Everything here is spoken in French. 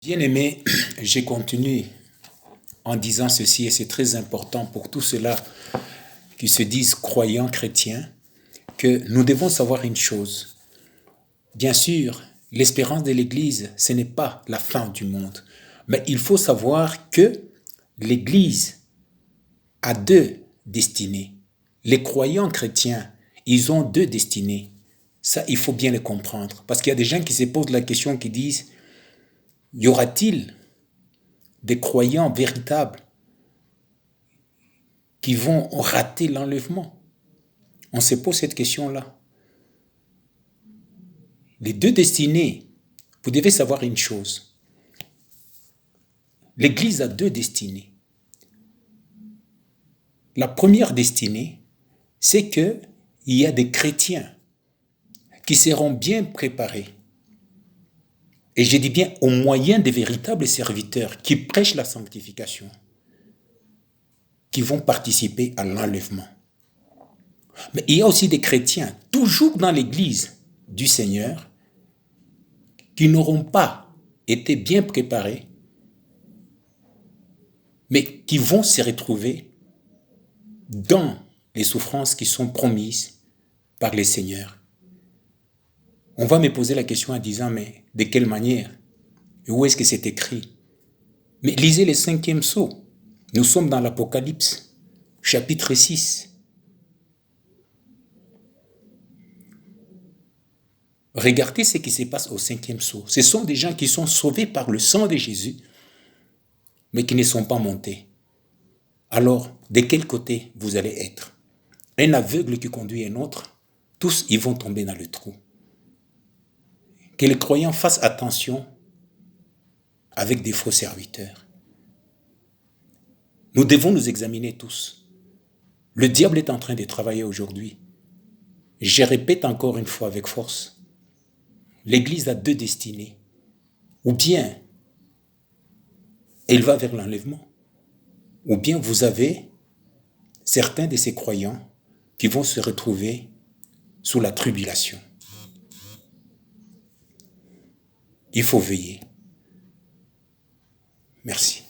Bien-aimé, j'ai continué en disant ceci, et c'est très important pour tous ceux-là qui se disent croyants chrétiens, que nous devons savoir une chose. Bien sûr, l'espérance de l'Église, ce n'est pas la fin du monde, mais il faut savoir que l'Église a deux destinées. Les croyants chrétiens, ils ont deux destinées. Ça, il faut bien le comprendre, parce qu'il y a des gens qui se posent la question, qui disent, y aura-t-il des croyants véritables qui vont rater l'enlèvement? On se pose cette question-là. Les deux destinées, vous devez savoir une chose. L'Église a deux destinées. La première destinée, c'est qu'il y a des chrétiens qui seront bien préparés. Et je dis bien au moyen des véritables serviteurs qui prêchent la sanctification, qui vont participer à l'enlèvement. Mais il y a aussi des chrétiens, toujours dans l'Église du Seigneur, qui n'auront pas été bien préparés, mais qui vont se retrouver dans les souffrances qui sont promises par les seigneurs. On va me poser la question en disant, mais de quelle manière? Et où est-ce que c'est écrit? Mais lisez le 5e sceau. Nous sommes dans l'Apocalypse, chapitre 6. Regardez ce qui se passe au 5e sceau. Ce sont des gens qui sont sauvés par le sang de Jésus, mais qui ne sont pas montés. Alors, de quel côté vous allez être? Un aveugle qui conduit un autre, tous ils vont tomber dans le trou. Que les croyants fassent attention avec des faux serviteurs. Nous devons nous examiner tous. Le diable est en train de travailler aujourd'hui. Je répète encore une fois avec force. L'Église a deux destinées. Ou bien elle va vers l'enlèvement, ou bien vous avez certains de ces croyants qui vont se retrouver sous la tribulation. Il faut veiller. Merci.